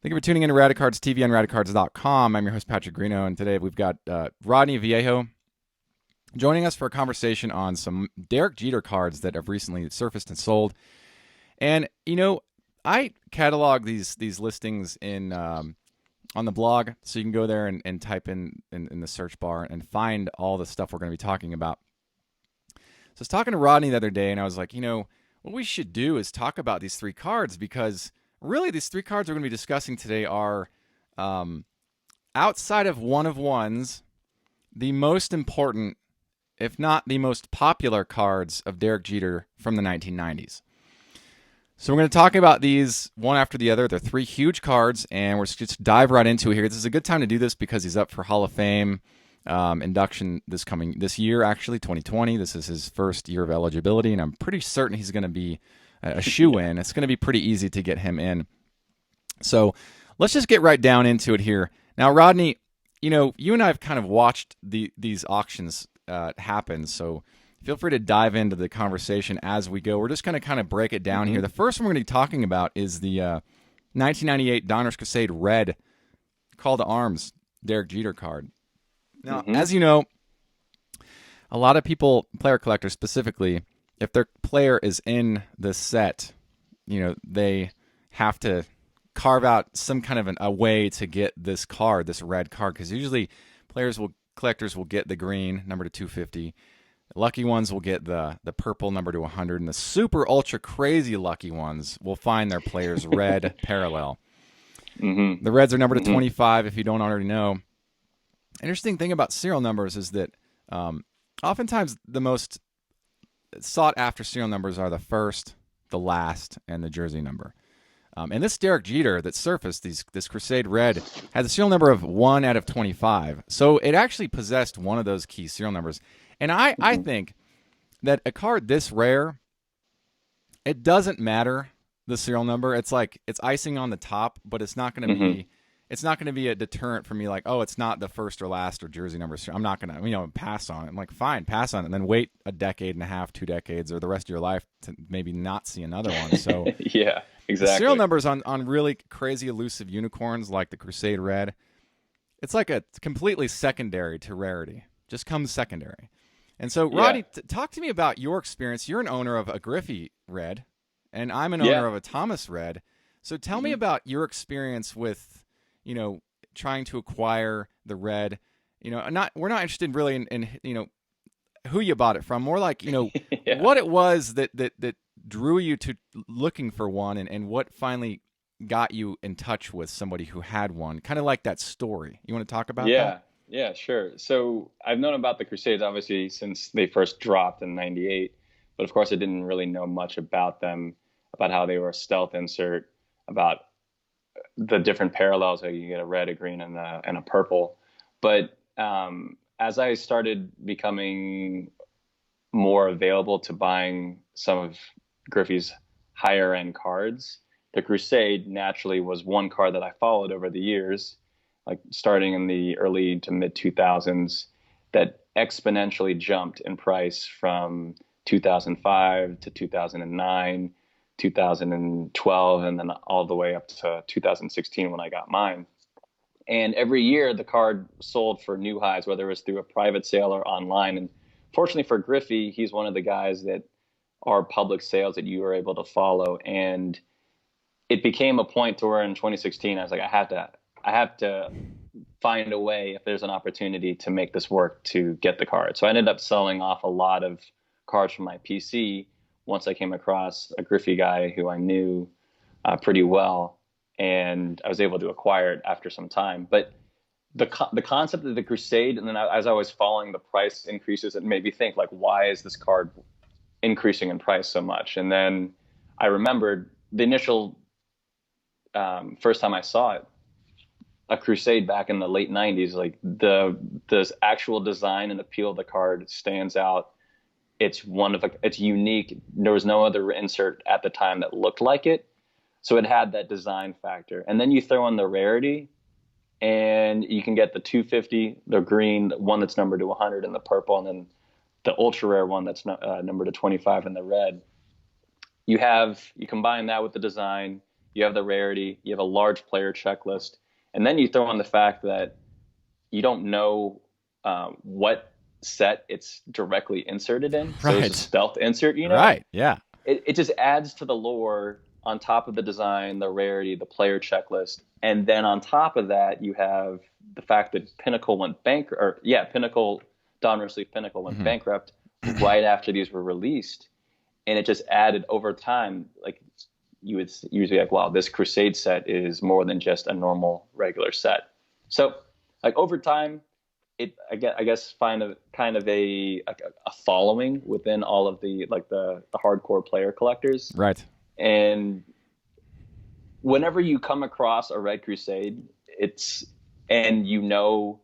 Thank you for tuning in to Radicards TV on Radicards.com. I'm your host, Patrick Greeno, and today we've got Rodney Viejo joining us for a conversation on some Derek Jeter cards that have recently surfaced and sold. And, you know, I catalog these listings in on the blog, so you can go there and type in the search bar and find all the stuff we're going to be talking about. So I was talking to Rodney the other day, and I was like, you know, what we should do is talk about these three cards, because really these three cards we're going to be discussing today are, outside of one of ones, the most important, if not the most popular cards of Derek Jeter from the 1990s. So we're going to talk about these one after the other. They're three huge cards, and we're just dive right into it here. This is a good time to do this because he's up for Hall of Fame induction this year, actually, 2020. This is his first year of eligibility, and I'm pretty certain he's going to be a shoe-in. It's going to be pretty easy to get him in. So let's just get right down into it here. Now, Rodney, you know, you and I have kind of watched these auctions happen, so feel free to dive into the conversation as we go. We're just going to kind of break it down here. The first one we're going to be talking about is the 1998 Donruss Crusade Red Call to Arms Derek Jeter card. Now, as you know, a lot of people, player collectors specifically, if their player is in the set, you know, they have to carve out some kind of a way to get this card, this red card, because usually collectors will get the green number to 250. Lucky ones will get the purple number to 100, and the super ultra crazy lucky ones will find their player's red parallel. The reds are numbered to 25 if you don't already know. Interesting thing about serial numbers is that oftentimes the most sought after serial numbers are the first, the last, and the jersey number. And this Derek Jeter that surfaced, this Crusade Red, has a serial number of 1 out of 25. So it actually possessed one of those key serial numbers. And I think that a card this rare, it doesn't matter the serial number. It's like it's icing on the top, but it's not going to be it's not going to be a deterrent for me, like, oh, it's not the first or last or jersey number. I'm not going to, pass on it. I'm like, fine, pass on it, and then wait a decade and a half, 2 decades, or the rest of your life to maybe not see another one. So yeah, exactly. The serial numbers on really crazy elusive unicorns like the Crusade Red, it's like a completely secondary to rarity. Just comes secondary. And so, Rodney, talk to me about your experience. You're an owner of a Griffey Red, and I'm an owner of a Thomas Red. So tell me about your experience with, trying to acquire the red. We're not interested really in who you bought it from. More like, what it was that drew you to looking for one, and what finally got you in touch with somebody who had one. Kind of like that story. You want to talk about that? Yeah, sure. So I've known about the Crusades, obviously, since they first dropped in '98. But of course, I didn't really know much about them, about how they were a stealth insert, about the different parallels, how you get a red, a green, and a purple. But as I started becoming more available to buying some of Griffey's higher end cards, the Crusade naturally was one card that I followed over the years, like starting in the early to mid 2000s, that exponentially jumped in price from 2005 to 2009, 2012, and then all the way up to 2016 when I got mine. And every year the card sold for new highs, whether it was through a private sale or online. And fortunately for Griffey, he's one of the guys that are public sales that you were able to follow. And it became a point to where in 2016, I was like, I have to find a way, if there's an opportunity, to make this work to get the card. So I ended up selling off a lot of cards from my PC once I came across a Griffey guy who I knew pretty well, and I was able to acquire it after some time. But the concept of the Crusade, and then as I was following the price increases, it made me think, like, why is this card increasing in price so much? And then I remembered the initial first time I saw it, a Crusade back in the late 90s, like the actual design and appeal of the card stands out. It's unique. There was no other insert at the time that looked like it. So it had that design factor. And then you throw in the rarity, and you can get the 250, the green, the one that's numbered to 100, and the purple, and then the ultra rare one that's numbered to 25 in the red. You combine that with the design, you have the rarity, you have a large player checklist, and then you throw in the fact that you don't know what set it's directly inserted in. So it's a Right. stealth insert, Right. Yeah. it just adds to the lore on top of the design, the rarity, the player checklist. And then on top of that, you have the fact that Pinnacle went bankrupt, or yeah, Pinnacle, Donruss Leaf Pinnacle went Hmm. bankrupt right after these were released. And it just added over time, like you would usually like, wow, this Crusade set is more than just a normal regular set. So like over time, I guess find a kind of a following within all of the like the hardcore player collectors. Right. And whenever you come across a Red Crusade, it's and you know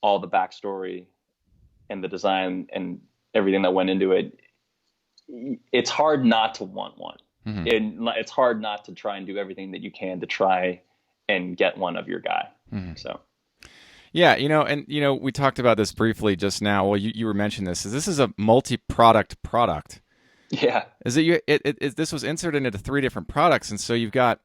all the backstory and the design and everything that went into it, it's hard not to want one. Hmm. It's hard not to try and do everything that you can to try and get one of your guy. Hmm. So Yeah, and we talked about this briefly just now. Well, you were mentioning this. This is a multi-product product. yeah. Is that this was inserted into 3 different products, and so you got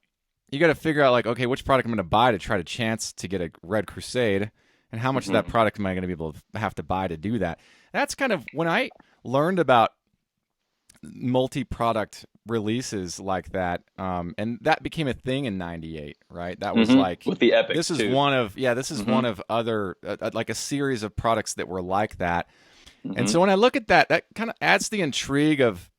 to figure out like, okay, which product I'm going to buy to try to chance to get a Red Crusade, and how much of that product am I going to be able to have to buy to do that? That's kind of when I learned about multi-product releases like that, and that became a thing in '98, right? That was like with the epics this is too. this is one of other like a series of products that were like that. Mm-hmm. And so when I look at that, that kind of adds the intrigue of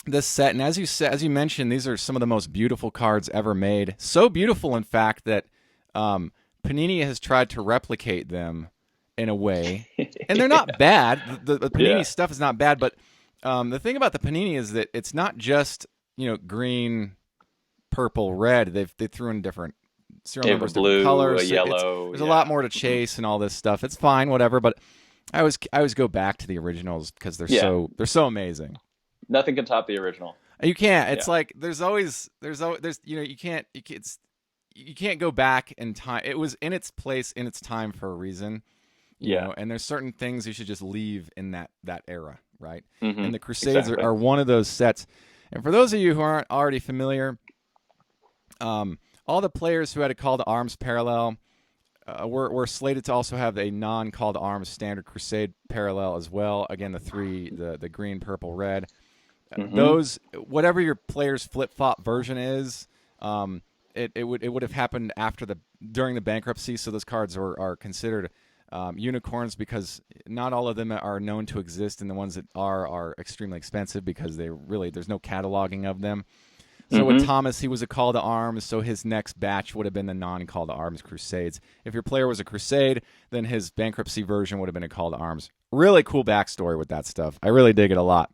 this set. And as you mentioned, these are some of the most beautiful cards ever made. So beautiful, in fact, that Panini has tried to replicate them in a way, and they're not bad. The Panini stuff is not bad, but the thing about the Panini is that it's not just green, purple, red. They threw in different serial numbers, blue, different colors, a yellow. There's a lot more to chase and all this stuff. It's fine, whatever. But I always go back to the originals because they're so amazing. Nothing can top the original. You can't. It's like there's you can't go back in time. It was in its place in its time for a reason. You know, and there's certain things you should just leave in that era, right? Mm-hmm. And the Crusades are one of those sets. And for those of you who aren't already familiar, all the players who had a Call to Arms parallel were slated to also have a non-Call to Arms standard Crusade parallel as well. Again, the green, purple, red. Those, whatever your player's flip-flop version is, it would have happened during the bankruptcy. So those cards are considered unicorns because not all of them are known to exist, and the ones that are extremely expensive because there's no cataloging of them. So with Thomas, he was a Call to Arms, so his next batch would have been the non-Call to Arms Crusades. If your player was a Crusade, then his bankruptcy version would have been a Call to Arms. Really cool backstory with that stuff. I really dig it a lot.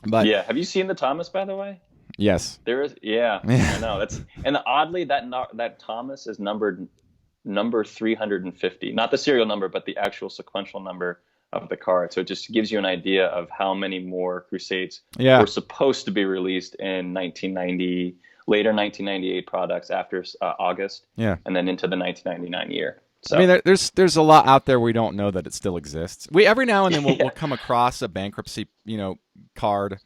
But yeah, have you seen the Thomas, by the way? Yes. There is. Yeah, I know. And oddly that Thomas is number 350, not the serial number, but the actual sequential number of the card. So it just gives you an idea of how many more Crusades were supposed to be released in 1990, later 1998 products after August, and then into the 1999 year. So I mean, there's a lot out there we don't know that it still exists. We every now and then we'll come across a bankruptcy card.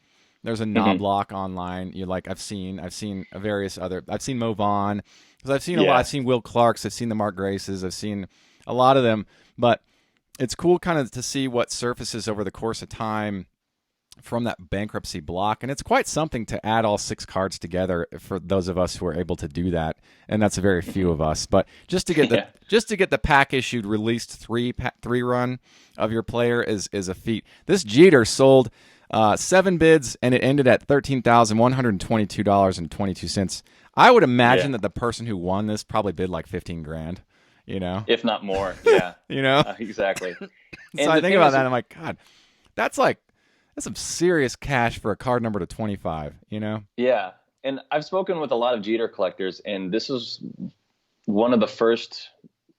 There's a knob block online. I've seen various other. I've seen Mo Vaughn because I've seen a lot. I've seen Will Clark's. I've seen the Mark Graces. I've seen a lot of them. But it's cool kind of to see what surfaces over the course of time from that bankruptcy block, and it's quite something to add all 6 cards together for those of us who are able to do that, and that's a very few of us. But just to get the pack issued released 3 run of your player is a feat. This Jeter sold 7 bids, and it ended at $13,122.22. I would imagine that the person who won this probably bid like $15,000. If not more. Yeah. Exactly. So I think about that, and I'm like, God, that's some serious cash for a card number to 25, Yeah. And I've spoken with a lot of Jeter collectors, and this is one of the first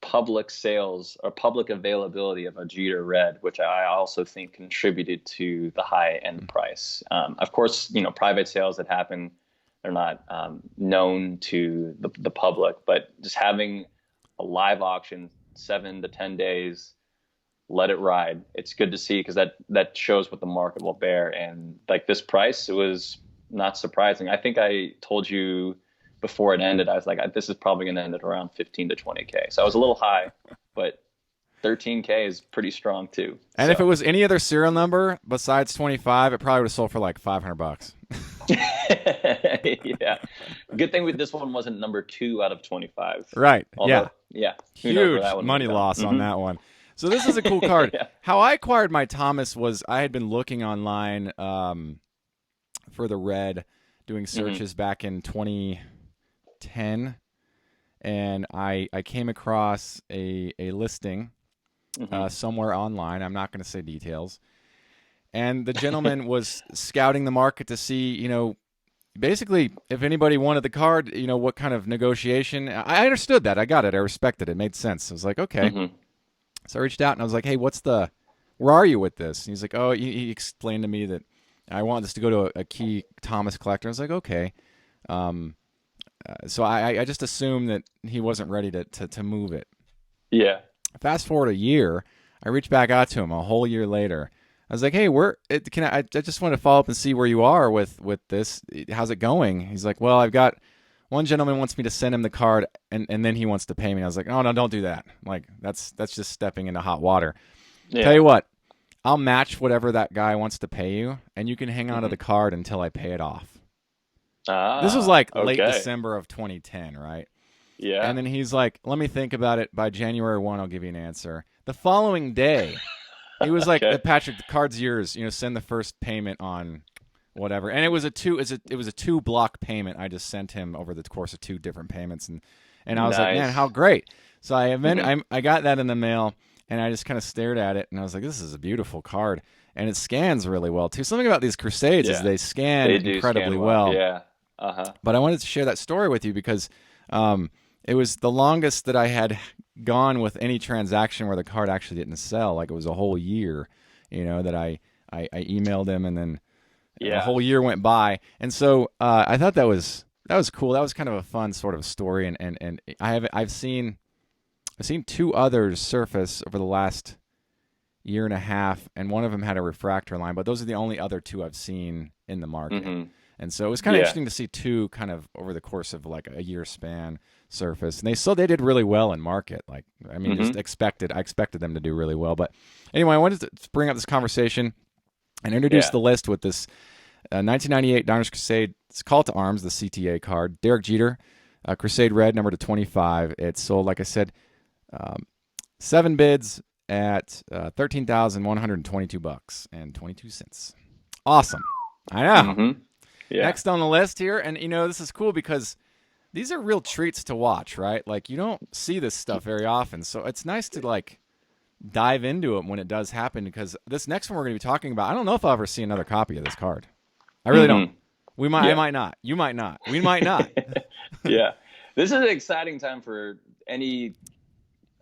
public sales or public availability of a Jeter Red, which I also think contributed to the high end price. Of course, private sales that happen, they're not known to the public, but just having a live auction 7 to 10 days, let it ride. It's good to see because that shows what the market will bear. And like this price, it was not surprising. I think I told you before it ended, I was like, this is probably going to end at around 15 to 20K. So I was a little high, but 13K is pretty strong too. And if it was any other serial number besides 25, it probably would have sold for like $500. Yeah. Good thing this one wasn't number 2 out of 25. Right. Although, yeah. Who knows where Huge that one money would go. loss on that one. So this is a cool card. Yeah. How I acquired my Thomas was I had been looking online for the red, doing searches back in 2010, and I came across a listing somewhere online. I'm not going to say details. And the gentleman was scouting the market to see, basically if anybody wanted the card, what kind of negotiation. I understood that. I got it. I respected it. It made sense. I was like, okay. So I reached out and I was like, hey, where are you with this? And he's like, oh, he explained to me that I want this to go to a key Thomas collector. I was like, okay. So I just assumed that he wasn't ready to move it. Yeah. Fast forward a year, I reached back out to him a whole year later. I was like, hey, I just want to follow up and see where you are with this. How's it going? He's like, well, I've got one gentleman wants me to send him the card and then he wants to pay me. I was like, oh, no, don't do that. Like, that's just stepping into hot water. Yeah. Tell you what, I'll match whatever that guy wants to pay you, and you can hang on to the card until I pay it off. This was like late December of 2010, right? Yeah. And then he's like, let me think about it. By January 1, I'll give you an answer. The following day, he was like, Patrick, the card's yours. Send the first payment on whatever. And it was a 2-block payment I just sent him over the course of 2 different payments. And I was like, man, how great. So I got that in the mail, and I just kind of stared at it, and I was like, this is a beautiful card. And it scans really well, too. Something about these Crusades is they scan incredibly well. Yeah. But I wanted to share that story with you because it was the longest that I had gone with any transaction where the card actually didn't sell. Like, it was a whole year, that I emailed him, and then a whole year went by. And so I thought that was cool. That was kind of a fun sort of story. And I've seen 2 others surface over the last year and a half, and one of them had a refractor line, but those are the only other 2 I've seen in the market. And so it was kind of interesting to see 2 kind of over the course of like a year span surface. And they did really well in market. Like, I mean, I expected them to do really well. But anyway, I wanted to bring up this conversation and introduce the list with this 1998 Diners Crusade. It's Call to Arms, the CTA card. Derek Jeter, Crusade Red, number to 25. It sold, like I said, 7 bids at $13,122.22. Awesome. I know. Yeah. Next on the list here, and this is cool because these are real treats to watch, right? Like, you don't see this stuff very often, so it's nice to like dive into it when it does happen, because this next one we're going to be talking about, I don't know if I'll ever see another copy of this card. I really don't. We might. I might not. You might not. We might not. Yeah. This is an exciting time for any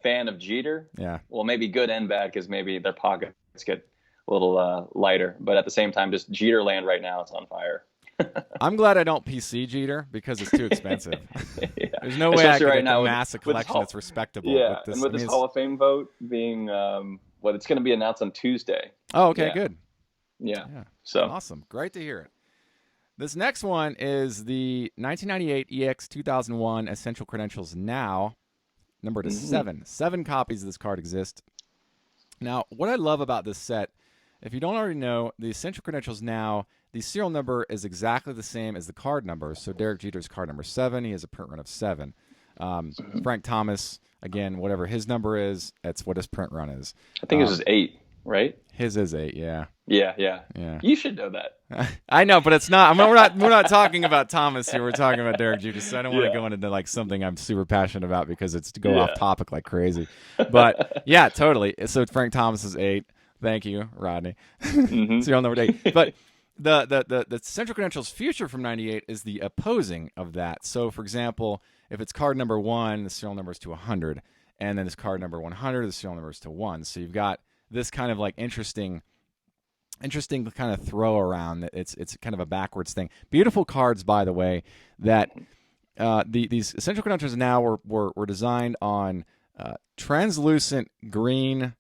fan of Jeter. Yeah. Well, maybe good and bad, because maybe their pockets get a little lighter. But at the same time, just Jeter land right now, it's on fire. I'm glad I don't PC Jeter because it's too expensive. Yeah. There's no way I could right amass a collection that's respectable. Yeah, and with this Hall of Fame vote being it's going to be announced on Tuesday. Oh, okay, good. Yeah. So awesome. Great to hear it. This next one is the 1998 EX 2001 Essential Credentials Now, number to 7. 7 copies of this card exist. Now, what I love about this set, if you don't already know, the Essential Credentials Now, the serial number is exactly the same as the card number. So Derek Jeter's card number 7. He has a print run of 7. Frank Thomas, again, whatever his number is, that's what his print run is. I think his is 8, right? His is 8, yeah. Yeah. You should know that. I know, but it's not. I mean, we're not talking about Thomas here. We're talking about Derek Jeter. So I don't want to go into like something I'm super passionate about because it's to go off topic like crazy. But yeah, totally. So Frank Thomas is 8. Thank you, Rodney. Serial number 8. But the Central Credentials future from 98 is the opposing of that. So, for example, if it's card number 1, the serial number is to 100, and then it's card number 100, the serial number is to 1. So you've got this kind of like interesting kind of throw around. It's kind of a backwards thing. Beautiful cards, by the way. That these Essential Credentials Now were designed on translucent green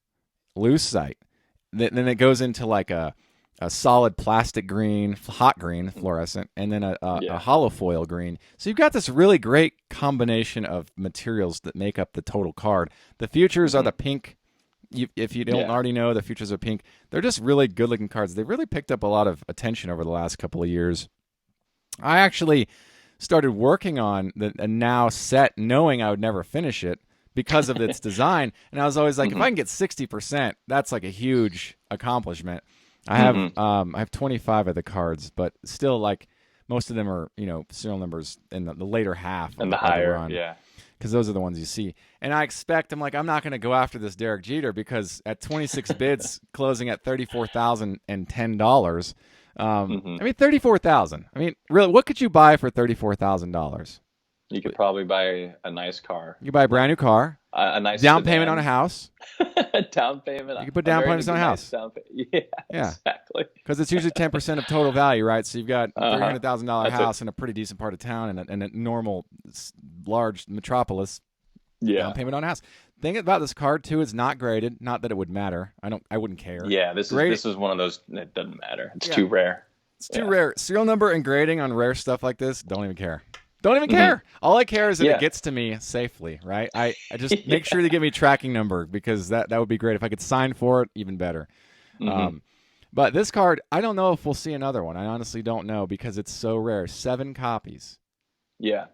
lucite. Then it goes into like a a solid plastic green, hot green, fluorescent, and then a hollow foil green. So you've got this really great combination of materials that make up the total card. The futures are the pink. If you don't already know, the futures are pink. They're just really good-looking cards. They really picked up a lot of attention over the last couple of years. I actually started working on a now set knowing I would never finish it because of its design. And I was always like, if I can get 60%, that's like a huge accomplishment. I have 25 of the cards, but still, like, most of them are, serial numbers in the later half and the higher run. Yeah, because those are the ones you see. And I expect, I'm not going to go after this Derek Jeter because at 26 bids closing at $34,010. I mean, $34,000. I mean, really, what could you buy for $34,000? you could probably buy a nice car. You buy a brand new car, a nice down sedan. payment on a house. Down payment. You can put down payments on a house. Yeah, exactly. Because it's usually 10% of total value, right? So you've got a $300,000 house in a pretty decent part of town and a normal large metropolis. Yeah. Down payment on a house. Thing about this card too, it's not graded. Not that it would matter. I wouldn't care. Yeah, this is one of those that doesn't matter. It's too rare. It's too rare. Serial number and grading on rare stuff like this, don't even care. Don't even care. All I care is that it gets to me safely, right? I just make sure to give me tracking number because that would be great. If I could sign for it, even better. But this card, I don't know if we'll see another one. I honestly don't know because it's so rare. 7 copies. Yeah.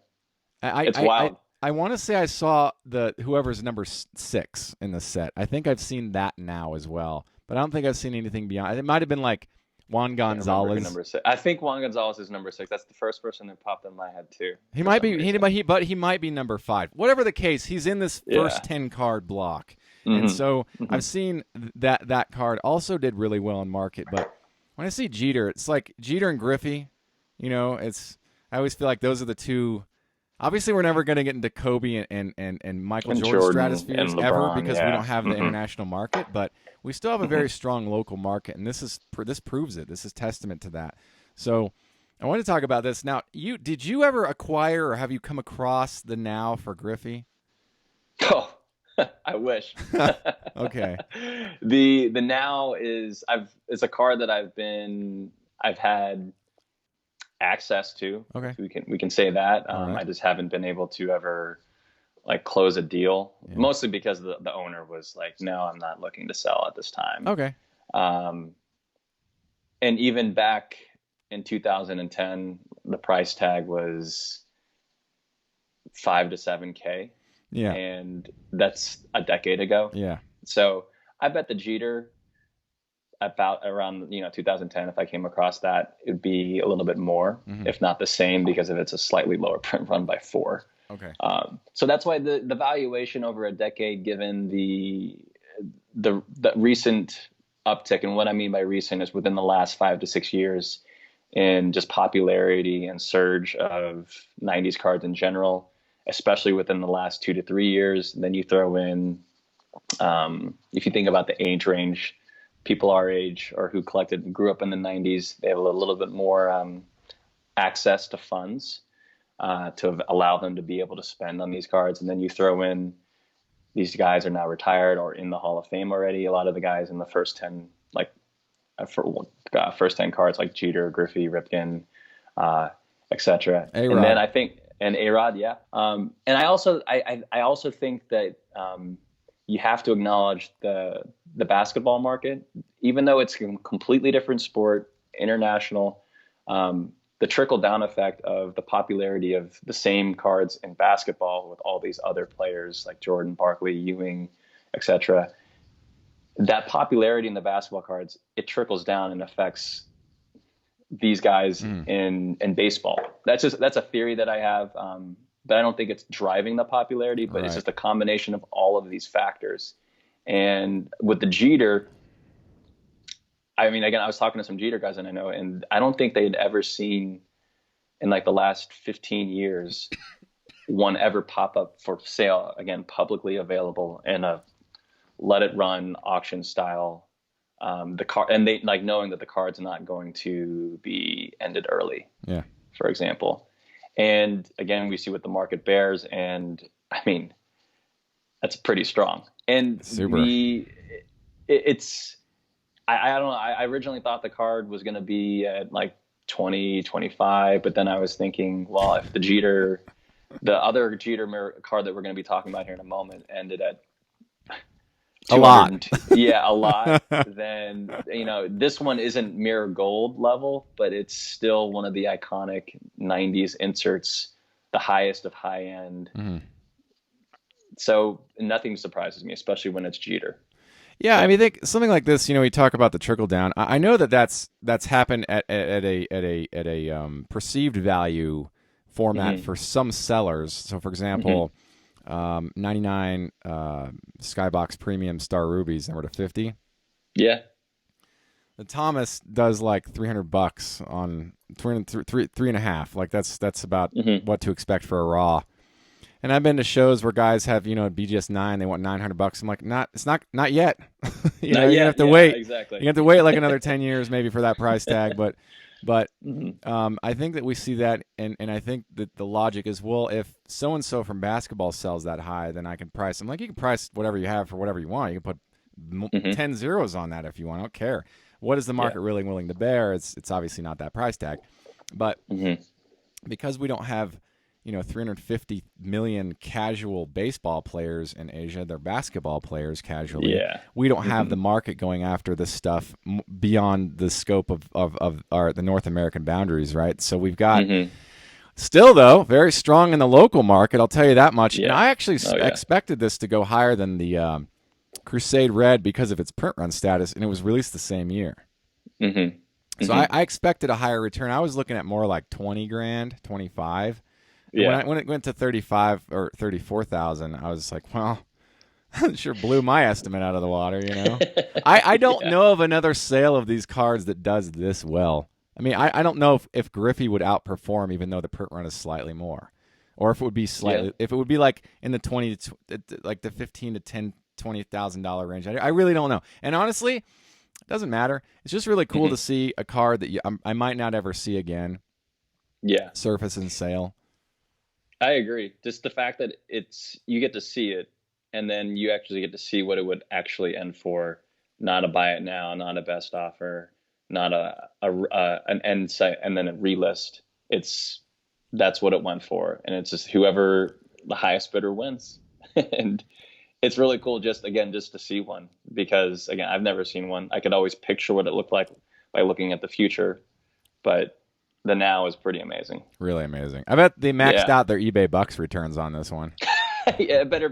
It's wild. I want to say I saw whoever's number 6 in the set. I think I've seen that now as well, but I don't think I've seen anything beyond. It might have been like Juan Gonzalez. Number 6. I think Juan Gonzalez is number 6. That's the first person that popped in my head too. He might be. He might be number 5. Whatever the case, he's in this first 10 card block, and so I've seen that card also did really well in market. But when I see Jeter, it's like Jeter and Griffey. I always feel like those are the two. Obviously, we're never going to get into Kobe and Michael Jordan stratospheres ever because we don't have the international market, but we still have a very strong local market, and this proves it. This is testament to that. So I want to talk about this. Now, did you ever acquire or have you come across the Now for Griffey? Oh, I wish. Okay. The Now is it's a card that I've had access to. Okay. We can say that. Right. I just haven't been able to ever like close a deal, mostly because the owner was like, no, I'm not looking to sell at this time. Okay. And even back in 2010, the price tag was $5,000 to $7,000. Yeah. And that's a decade ago. Yeah. So I bet the Jeter about around 2010, if I came across that, it'd be a little bit more, if not the same, because of it's a slightly lower print run by 4. Okay. So that's why the valuation over a decade, given the recent uptick, and what I mean by recent is within the last 5 to 6 years, in just popularity and surge of 90s cards in general, especially within the last 2 to 3 years. And then you throw in, if you think about the age range, people our age or who grew up in the 90s, they have a little bit more access to funds to allow them to be able to spend on these cards. And then you throw in these guys are now retired or in the Hall of Fame already. A lot of the guys in the first 10, first 10 cards like Jeter, Griffey, Ripken, etc. A-Rod. And then I think, and A-Rod, yeah. And I also think that you have to acknowledge the basketball market, even though it's a completely different sport, international, the trickle down effect of the popularity of the same cards in basketball with all these other players like Jordan, Barkley, Ewing, etc. That popularity in the basketball cards, it trickles down and affects these guys in baseball. That's a theory that I have. But I don't think it's driving the popularity, but it's just a combination of all of these factors. And with the Jeter, I mean, again, I was talking to some Jeter guys and I don't think they had ever seen in like the last 15 years, one ever pop up for sale, again, publicly available in a let it run auction style. The car, and they like knowing that the card's not going to be ended early, for example. And again, we see what the market bears, and I mean, that's pretty strong. And I don't know. I originally thought the card was going to be at like 20, 25, but then I was thinking, well, if the other Jeter card that we're going to be talking about here in a moment ended at A lot. 200, yeah, a lot, then, this one isn't mirror gold level, but it's still one of the iconic 90s inserts, the highest of high end. Mm-hmm. So nothing surprises me, especially when it's Jeter. Yeah, I mean, think something like this. We talk about the trickle down. I know that's happened at a perceived value format for some sellers. So, for example, 99 Skybox Premium Star Rubies number to 50. Yeah. The Thomas does like $300 on three and a half. Like that's about what to expect for a raw. And I've been to shows where guys have, BGS 9, they want $900. I'm like, not yet. You have to wait. Exactly. You have to wait like another 10 years maybe for that price tag. But I think that we see that, and I think that the logic is, well, if so and so from basketball sells that high, then I can price. I'm like, you can price whatever you have for whatever you want. You can put 10 zeros on that if you want. I don't care. What is the market really willing to bear? It's obviously not that price tag, but because we don't have 350 million casual baseball players in Asia, they're basketball players casually. Yeah. We don't have the market going after this stuff beyond the scope of the North American boundaries, right? So we've got still, though, very strong in the local market, I'll tell you that much. Yeah. And I actually expected this to go higher than the Crusade Red because of its print run status, and it was released the same year. So I expected a higher return. I was looking at more like 20 grand, 25. Yeah. When it went to 35 or 34,000, I was like, well, it sure blew my estimate out of the water, I don't know of another sale of these cards that does this well. I mean, I don't know if Griffey would outperform, even though the print run is slightly more, or if it would be if it would be like in the 20 to like the 15 to 10, $20,000 range. I really don't know. And honestly, it doesn't matter. It's just really cool to see a card that I might not ever see again. Yeah. Surface and sale. I agree. Just the fact that you get to see it, and then you actually get to see what it would actually end for. Not a buy it now, not a best offer, not an end site, and then a relist. That's what it went for, and it's just whoever the highest bidder wins. And it's really cool just to see one, because again, I've never seen one. I could always picture what it looked like by looking at the future, but the now is pretty amazing. Really amazing. I bet they maxed out their eBay Bucks returns on this one. Yeah, it better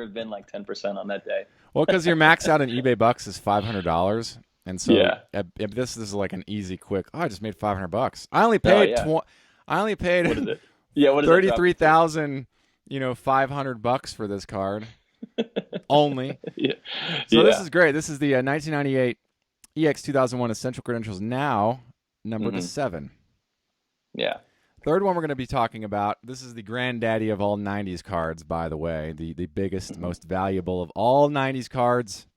have been like 10% on that day. Well, because your max out in eBay Bucks is $500, and so if this is like an easy, quick. Oh, I just made $500. I only paid. I only paid. What is it? Yeah, what is it? 33,000. $500 for this card. Only. So this is great. This is the 1998 EX 2001 Essential Credentials now numbered to 7. Yeah. Third one we're going to be talking about, this is the granddaddy of all 90s cards, by the way, the biggest, most valuable of all 90s cards.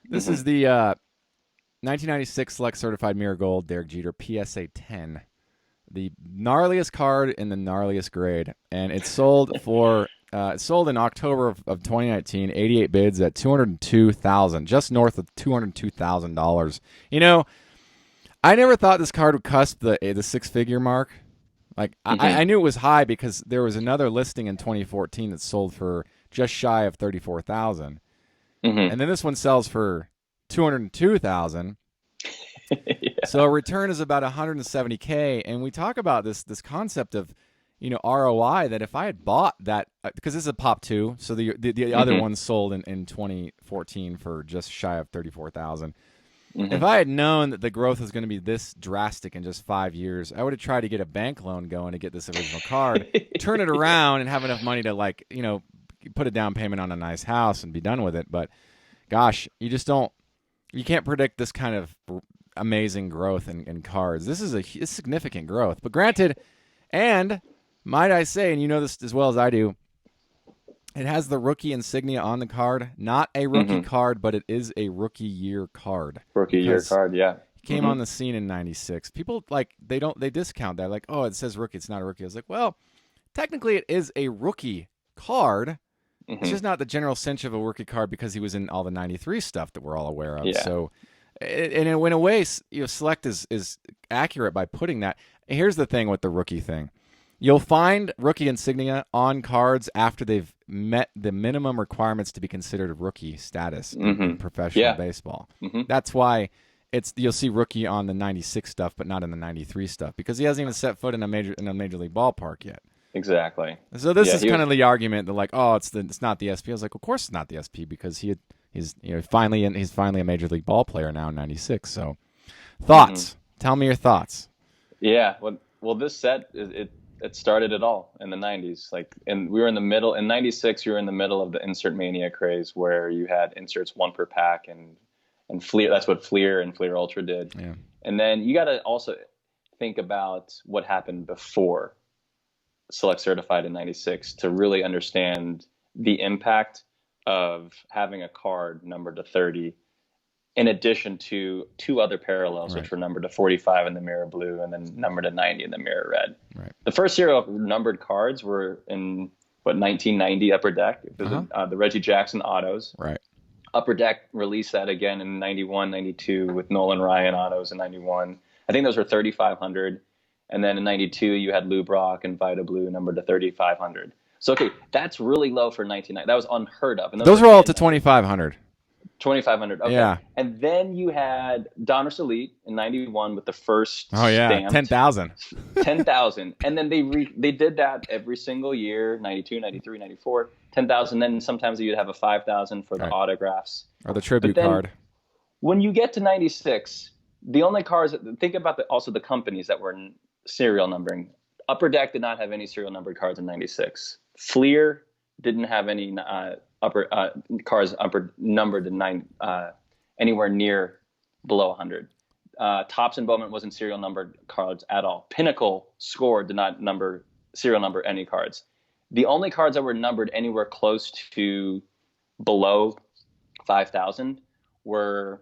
This is the 1996 Select Certified Mirror Gold Derek Jeter PSA 10, the gnarliest card in the gnarliest grade, and it sold it sold in October of 2019, 88 bids at $202,000, just north of $202,000. I never thought this card would cusp the six-figure mark. Like I knew it was high because there was another listing in 2014 that sold for just shy of $34,000, and then this one sells for $202,000. So a return is about $170K, and we talk about this concept of ROI, that if I had bought that, because this is a Pop 2, so the other one sold in 2014 for just shy of $34,000. If I had known that the growth was going to be this drastic in just 5 years, I would have tried to get a bank loan going to get this original card, turn it around, and have enough money to put a down payment on a nice house and be done with it. But gosh, you can't predict this kind of amazing growth in cards. This is a significant growth. But granted, and might I say, and you know this as well as I do, it has the rookie insignia on the card. Not a rookie card, but it is a rookie year card. Rookie year card, yeah. He came on the scene in 96. People they discount that. Like, oh, it says rookie, it's not a rookie. I was like, well, technically it is a rookie card. It's just not the general sense of a rookie card because he was in all the 93 stuff that we're all aware of. Yeah. So And in a way, Select is accurate by putting that. Here's the thing with the rookie thing. You'll find rookie insignia on cards after they've met the minimum requirements to be considered a rookie status in professional baseball. That's why you'll see rookie on the 96 stuff, but not in the 93 stuff, because he hasn't even set foot in a major league ballpark yet. Exactly. So this is kind of the argument that like, oh, it's not the SP. I was like, of course it's not the SP, because he's finally a major league ball player now in 96. So thoughts. Tell me your thoughts. Yeah. Well, this set it started it all in the 90s. And we were in the middle in 96. You were in the middle of the insert mania craze, where you had inserts one per pack, and Fleer. That's what Fleer and Fleer Ultra did. Yeah. And then you got to also think about what happened before Select Certified in 96 to really understand the impact of having a card numbered to 30, in addition to two other parallels, which were numbered to 45 in the mirror blue and then numbered to 90 in the mirror red. Right. The first serial numbered cards were in 1990 Upper Deck. It was the Reggie Jackson autos. Right. Upper Deck released that again in 91, 92 with Nolan Ryan autos in 91. I think those were 3,500. And then in 92, you had Lou Brock and Vita Blue numbered to 3,500. So, okay, that's really low for 1990. That was unheard of. And those were all to 2,500. 2,500. Okay. Yeah. And then you had Donruss Elite in 91 with the first stamped. 10,000. 10,000. And then they did that every single year, 92, 93, 94, 10,000. Then sometimes you'd have a 5,000 for the autographs. Or the tribute card. When you get to 96, the only cards, think about also the companies that were in serial numbering. Upper Deck did not have any serial numbered cards in 96. Fleer didn't have any cards numbered to anywhere near below 100. Topps and Bowman wasn't serial numbered cards at all. Pinnacle Score did not serial number any cards. The only cards that were numbered anywhere close to below 5,000 were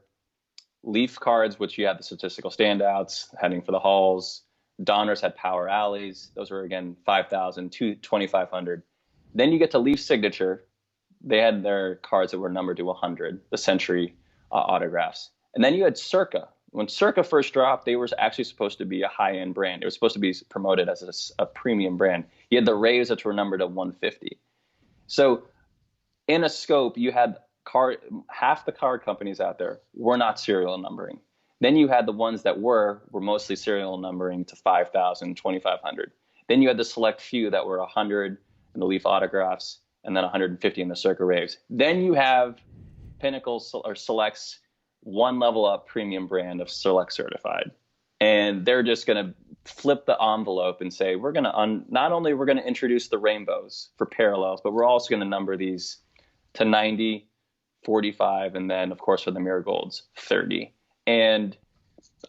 Leaf cards, which you had the statistical standouts heading for the halls. Donruss had Power Alleys. Those were, again, 5,000 to 2,500. Then you get to Leaf Signature. They had their cards that were numbered to 100, the Century autographs. And then you had Circa. When Circa first dropped, they were actually supposed to be a high-end brand. It was supposed to be promoted as a premium brand. You had the Rays that were numbered at 150. So in a scope, you had half the card companies out there were not serial numbering. Then you had the ones that were mostly serial numbering to 5,000, 2,500. Then you had the select few that were 100 in the Leaf autographs, and then 150 in the Circa Raves. Then you have Pinnacle or Select's one level up premium brand of Select Certified. And they're just going to flip the envelope and say, we're going to not only we're going to introduce the rainbows for parallels, but we're also going to number these to 90, 45, and then, of course, for the mirror golds, 30. And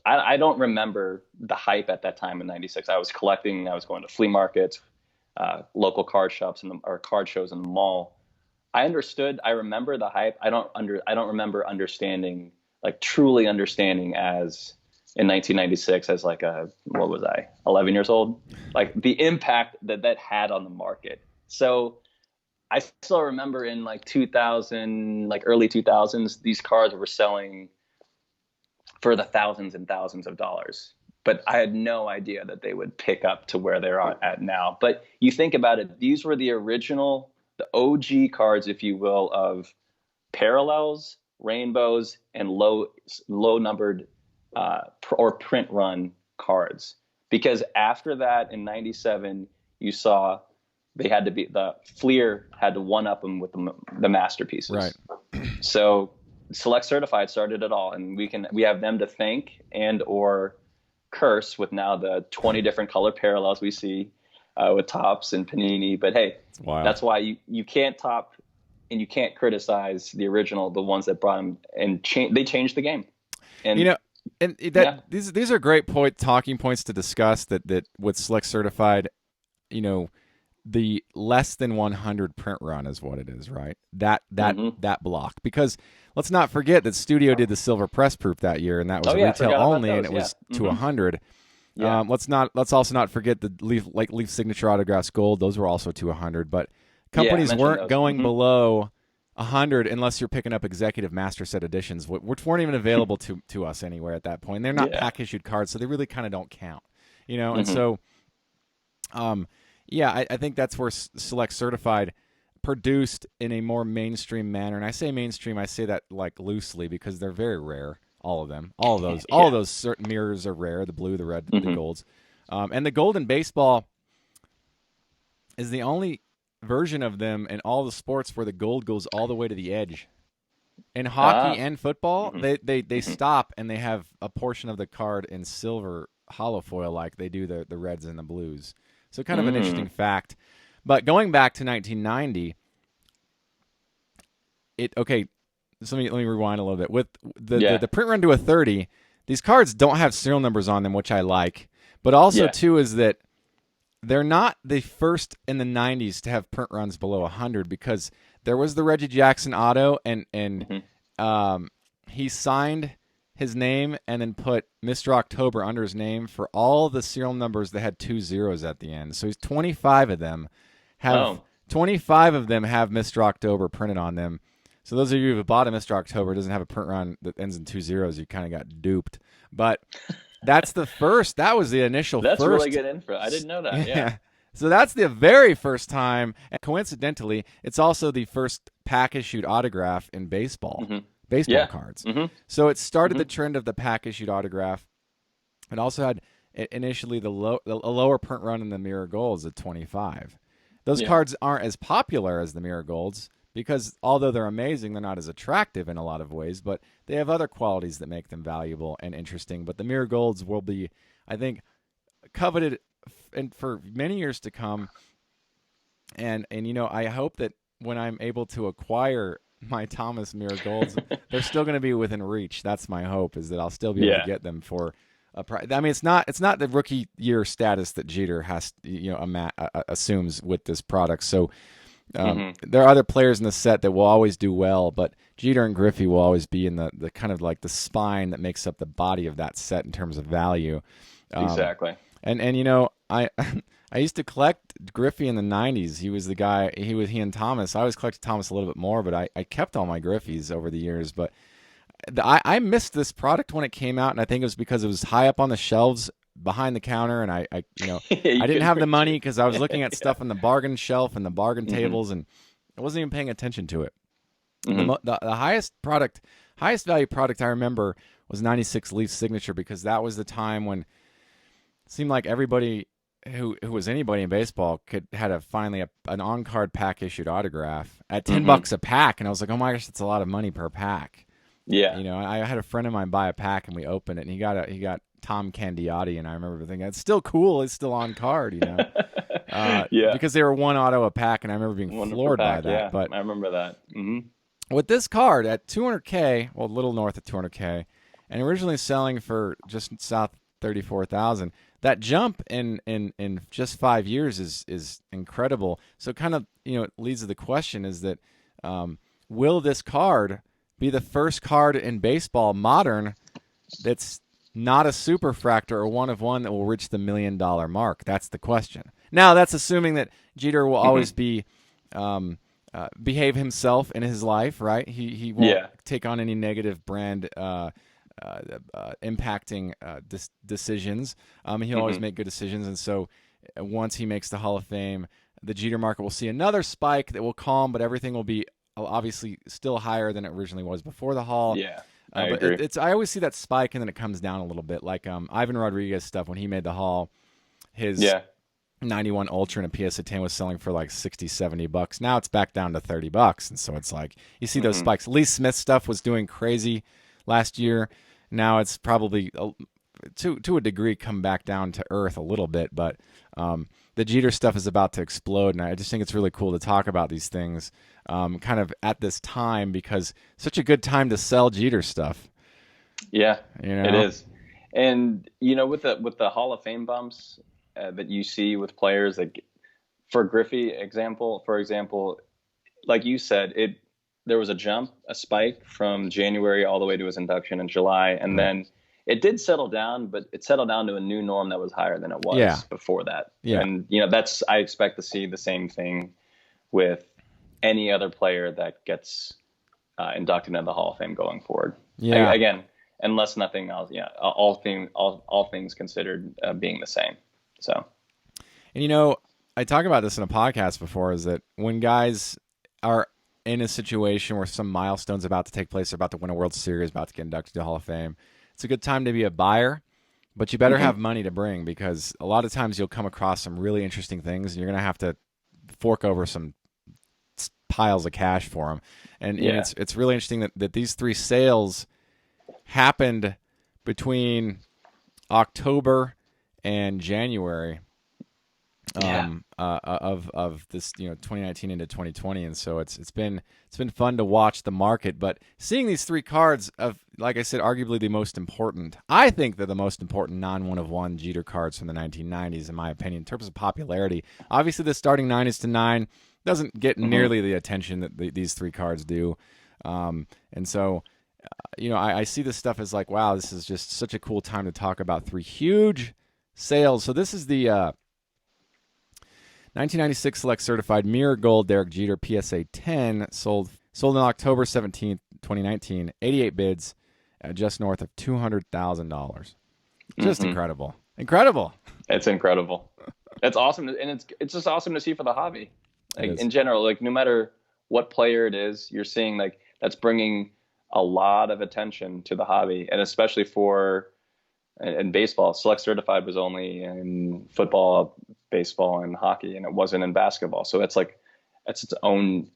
I don't remember the hype at that time in 96. I was collecting. I was going to flea markets, local card shops, or card shows in the mall. I remember the hype. I don't remember understanding, like truly understanding as in 1996 as like what was I, 11 years old? Like the impact that had on the market. So I still remember in like 2000, like early 2000s, these cards were selling for the thousands and thousands of dollars. But I had no idea that they would pick up to where they're at now. But you think about it, these were the original, the OG cards, if you will, of parallels, rainbows, and low numbered or print run cards. Because after that, in 97, you saw the Fleer had to one up them with the masterpieces. Right. So Select Certified started it all, and we have them to thank and or curse with now the 20 different color parallels we see with Topps and Panini. But hey, that's why you can't top and you can't criticize the original, the ones that brought them and they changed the game. And these are great talking points to discuss that with Select Certified, the less than 100 print run is what it is, right? That block, because let's not forget that Studio did the silver press proof that year, and that was retail only, and it was to 100. Yeah. Let's also not forget the Leaf signature autographs gold; those were also to 100. But companies weren't going below 100 unless you're picking up executive master set editions, which weren't even available to us anywhere at that point. They're not Yeah. pack issued cards, so they really kind of don't count, you know. And Hmm. so, yeah, I think that's where Select Certified produced in a more mainstream manner. And I say mainstream, I say that like loosely because they're very rare. All of them, all of Yeah. those certain mirrors are rare. The blue, the red, the Hmm. golds, and the gold in baseball is the only version of them in all the sports where the gold goes all the way to the edge. In hockey Ah. and football, Hmm. they Hmm. stop and they have a portion of the card in silver hollow foil like they do the reds and the blues. So kind of an interesting Mm. fact. But going back to 1990, okay. So let me rewind a little bit. With Yeah. the print run to a 30, these cards don't have serial numbers on them, which I like. But also Yeah. too is that they're not the first in the 90s to have print runs below 100 because there was the Reggie Jackson auto and Hmm. he signed his name and then put Mr. October under his name for all the serial numbers that had 2 zeros at the end. So he's 25 of them have Oh. 25 of them have Mr. October printed on them. So those of you who have bought a Mr. October doesn't have a print run that ends in 2 zeros, you kind of got duped. But that's the first. That was the initial That's first. really good info. I didn't know that. Yeah. Yeah. So that's the very first time. And coincidentally, it's also the first pack issued autograph in baseball, Hmm. baseball Yeah. cards. Hmm. So it started Hmm. the trend of the pack issued autograph. It also had initially a lower print run in the Mirror Golds at 25. Those Yeah. cards aren't as popular as the Mirror Golds because although they're amazing, they're not as attractive in a lot of ways, but they have other qualities that make them valuable and interesting. But the Mirror Golds will be, I think, coveted and for many years to come. And you know, I hope that when I'm able to acquire my Thomas Mirror Golds, they're still going to be within reach. That's my hope, is that I'll still be able to Yeah. get them for a price. I mean, it's not the rookie year status that Jeter has, you know, assumes with this product. So Hmm. there are other players in the set that will always do well, but Jeter and Griffey will always be in the kind of like the spine that makes up the body of that set in terms of value. Um, Exactly. and you know, I I used to collect Griffey in the '90s. He was the guy. He and Thomas. I always collected Thomas a little bit more, but I kept all my Griffies over the years. But I missed this product when it came out, and I think it was because it was high up on the shelves behind the counter, and I you know You I didn't couldn't have the reach money it. because I was looking at Yeah. stuff on the bargain shelf and the bargain Hmm. tables, and I wasn't even paying attention to it. Hmm. The highest value product I remember was '96 Leaf Signature because that was the time when it seemed like everybody who was anybody in baseball had an on card pack issued autograph at Hmm. $10 a pack, and I was like, oh my gosh, that's a lot of money per pack. Yeah. You know, I had a friend of mine buy a pack and we opened it, and he got Tom Candiotti, and I remember thinking it's still cool, it's still on card, you know, Yeah. because they were one auto a pack, and I remember being One per floored by pack. that. Yeah. But I remember that. Hmm. with this card at 200K, well, a little north of 200K, and originally selling for just south 34,000, that jump in just 5 years is incredible. So kind of, you know, it leads to the question is that will this card be the first card in baseball modern that's not a superfractor or one of one that will reach the $1 million mark? That's the question. Now that's assuming that Jeter will Hmm. always be behave himself in his life, right? He won't Yeah. take on any negative brand impacting decisions. He'll always Hmm. make good decisions, and so once he makes the Hall of Fame, the Jeter market will see another spike that will calm, but everything will be obviously still higher than it originally was before the Hall. Yeah. I But agree. I always see that spike and then it comes down a little bit, like Ivan Rodriguez stuff when he made the Hall. His Yeah. 91 Ultra and a PSA 10 was selling for like 60, $70. Now it's back down to $30. And so it's like, you see those Hmm. spikes. Lee Smith stuff was doing crazy last year. Now it's probably to a degree come back down to earth a little bit, but the Jeter stuff is about to explode. And I just think it's really cool to talk about these things kind of at this time because such a good time to sell Jeter stuff. Yeah. You It know? is. And you know, with the Hall of Fame bumps that you see with players, like for Griffey for example, like you said, there was a jump, a spike from January all the way to his induction in July, and Right. then it did settle down, but it settled down to a new norm that was higher than it Yeah. was before that. Yeah. And you know, I expect to see the same thing with any other player that gets inducted into the Hall of Fame going forward. Yeah. Again, unless nothing else, yeah, all things considered being the same. So, And you know, I talk about this in a podcast before, is that when guys are in a situation where some milestone's about to take place, they're about to win a World Series, about to get inducted to the Hall of Fame, it's a good time to be a buyer, but you better have money to bring, because a lot of times you'll come across some really interesting things and you're going to have to fork over some piles of cash for them. And it's really interesting that these three sales happened between October and January of this 2019 into 2020, and so it's been fun to watch the market. But seeing these three cards of, like I said, arguably the most important, I think they're the most important non-one of one Jeter cards from the 1990s, in my opinion, in terms of popularity. Obviously, the starting 9 is to 9 doesn't get nearly the attention that these three cards do, and so. I see this stuff as like, wow, this is just such a cool time to talk about three huge sales. So this is the 1996 Select Certified Mirror Gold Derek Jeter PSA 10, sold on October 17th, 2019. 88 bids at just north of $200,000. Just incredible. Incredible. It's incredible. It's awesome. And it's just awesome to see for the hobby. Like in general, like no matter what player it is, you're seeing like that's bringing a lot of attention to the hobby, and especially for in baseball. Select Certified was only in football, baseball, and hockey, and it wasn't in basketball. So it's its own.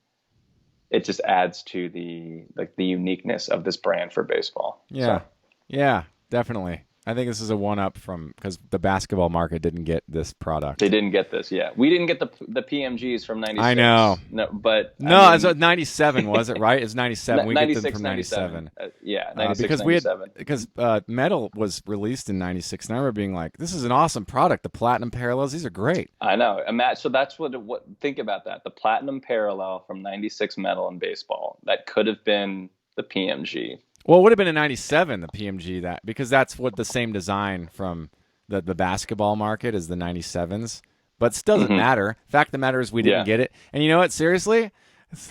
It just adds to the uniqueness of this brand for baseball. Yeah, yeah, definitely. I think this is a one-up from, because the basketball market didn't get this product. They didn't get this, yeah. We didn't get the PMGs from 96. I know. No, but... No, it's 97, was it, right? It's 97. We 96, get them from 97. Yeah, 96, because 97. Because Metal was released in 96, and I remember being like, this is an awesome product. The Platinum Parallels, these are great. I know. So that's what think about that. The Platinum Parallel from 96 Metal in baseball. That could have been the PMG. Well, it would have been in 97, the PMG, because that's what the same design from the basketball market is, the 97s. But it doesn't matter. Fact of the matter is we didn't get it. And you know what? Seriously? It's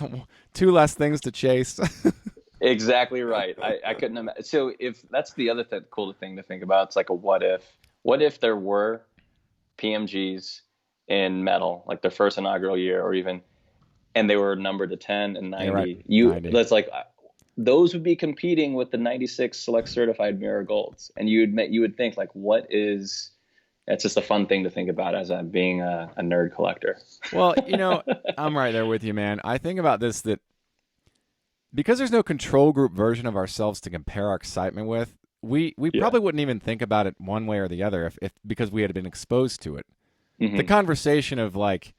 2 less things to chase. Exactly right. I couldn't imagine. So if that's the other cool thing to think about, it's like a what if. What if there were PMGs in Metal, like their first inaugural year, or even, and they were numbered to 10 and 90. Yeah, right. 90. That's like... those would be competing with the 96 Select Certified Mirror Golds. And you would think, like, that's just a fun thing to think about as being a nerd collector. Well, I'm right there with you, man. I think about this, that because there's no control group version of ourselves to compare our excitement with, we probably wouldn't even think about it one way or the other if because we had been exposed to it. The conversation of, like,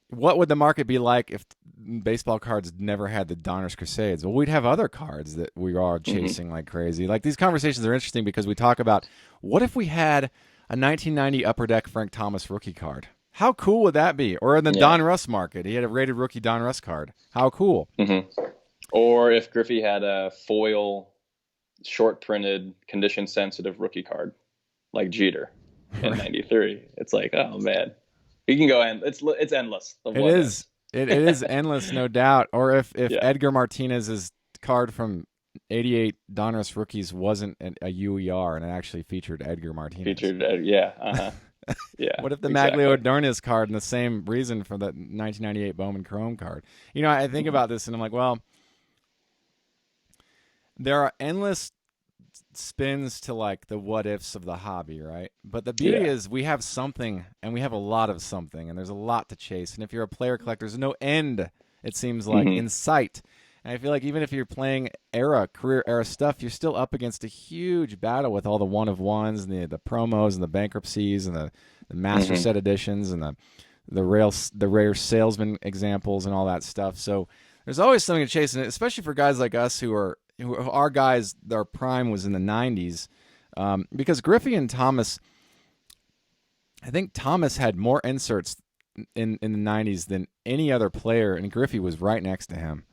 what would the market be like if baseball cards never had the Donruss Crusades? Well, we'd have other cards that we are chasing like crazy. Like, these conversations are interesting because we talk about, what if we had a 1990 Upper Deck Frank Thomas rookie card? How cool would that be? Or in the Donruss market, he had a rated rookie Donruss card. How cool. Or if Griffey had a foil, short-printed, condition-sensitive rookie card, like Jeter in 93. It's like, oh, man. You can go it's endless. It is. It is endless, no doubt. Or if Edgar Martinez's card from 88 Donruss rookies wasn't a UER and it actually featured Edgar Martinez. Yeah. What if the Maglio Ordonez card, and the same reason for the 1998 Bowman Chrome card? I think about this and I'm like, well, there are endless spins to, like, the what ifs of the hobby, right? But the beauty is we have something, and we have a lot of something, and there's a lot to chase. And if you're a player collector, there's no end, it seems like, in sight. And I feel like even if you're playing career era stuff, you're still up against a huge battle with all the one of ones and the promos and the bankruptcies and the master set editions and the rare salesman examples and all that stuff. So there's always something to chase, and especially for guys like us who are our guys, their prime was in the 90s, because Griffey and Thomas, I think Thomas had more inserts in the 90s than any other player, and Griffey was right next to him.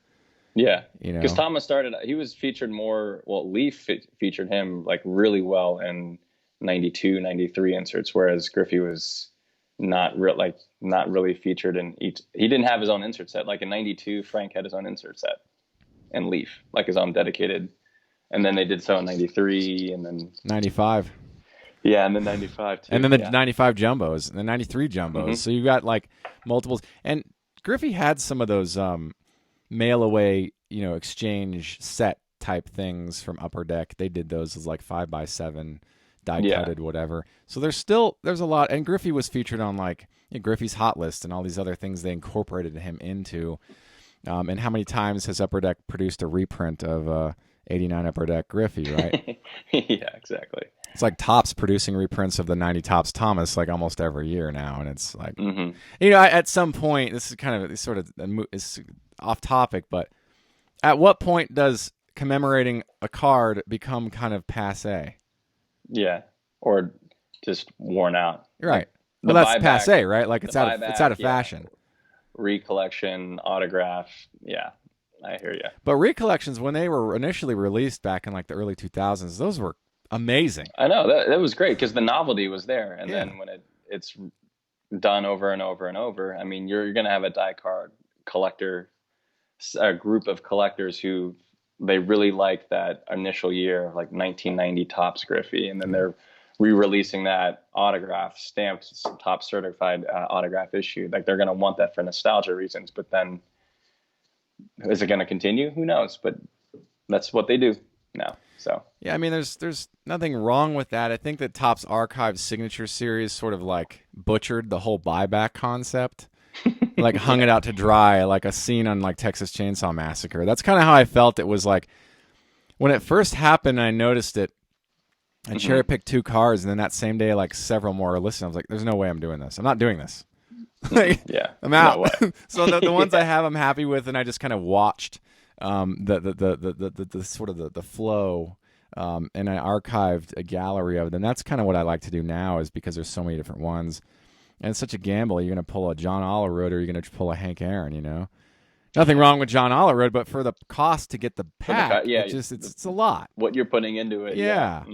Yeah, because Thomas he was featured more, Leaf featured him like really well in 92, 93 inserts, whereas Griffey was not really featured in each. He didn't have his own insert set. Like in '92, Frank had his own insert set and Leaf, like his own dedicated. And then they did so in '93, and then 95. Yeah, and then '95 too. And then the 95 jumbos, and the 93 jumbos. Mm-hmm. So you got like multiples. And Griffey had some of those mail away, exchange set type things from Upper Deck. They did those as like 5x7 die cutted, whatever. So there's a lot. And Griffey was featured on like Griffey's Hot List and all these other things they incorporated him into. And how many times has Upper Deck produced a reprint of 89 Upper Deck Griffey, right? Yeah, exactly. It's like Topps producing reprints of the 90 Topps Thomas like almost every year now. And it's like, at some point, this is kind of sort of it's off topic, but at what point does commemorating a card become kind of passé? Yeah, or just worn out. Right. Like well, that's passé, right? Like it's out of fashion. Recollection, autograph. Yeah, I hear you. But recollections, when they were initially released back in like the early 2000s, those were amazing. I know that was great because the novelty was there, and then when it's done over and over and over, I mean, you're going to have a die card collector, a group of collectors who they really like that initial year, like 1990 Topps Griffey, and then they're re-releasing that autograph, stamped, top certified autograph issue. Like they're going to want that for nostalgia reasons, but then is it going to continue? Who knows? But that's what they do now. So yeah, I mean, there's nothing wrong with that. I think that Topps Archive Signature Series sort of like butchered the whole buyback concept, like hung it out to dry, like a scene on like Texas Chainsaw Massacre. That's kind of how I felt. It was like when it first happened, I noticed it. I cherry picked 2 cards, and then that same day, like several more were listed. I was like, "There's no way I'm doing this. I'm not doing this." Yeah, I'm out. No So the ones I have, I'm happy with, and I just kind of watched the sort of the flow, and I archived a gallery of them. That's kind of what I like to do now, is because there's so many different ones, and it's such a gamble. You're going to pull a John Olerud, or you're going to pull a Hank Aaron. Nothing wrong with John Olerud, but for the cost to get the pack, it's a lot. What you're putting into it. Yeah.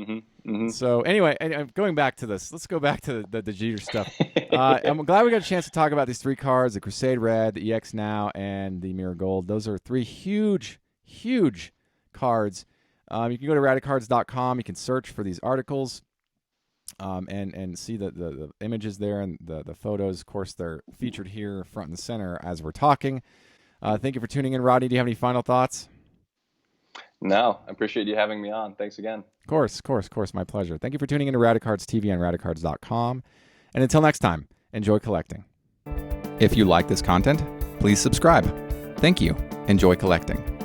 So anyway, going back to this, let's go back to the Jeter stuff. I'm glad we got a chance to talk about these 3 cards: the Crusade Red, the EX Now, and the Mirror Gold. Those are 3 huge, huge cards. You can go to Radicards.com. You can search for these articles, and see the images there and the photos. Of course, they're featured here front and center as we're talking. Thank you for tuning in, Rodney. Do you have any final thoughts? No, I appreciate you having me on. Thanks again. Of course. My pleasure. Thank you for tuning into Radicards TV on Radicards.com. And until next time, enjoy collecting. If you like this content, please subscribe. Thank you. Enjoy collecting.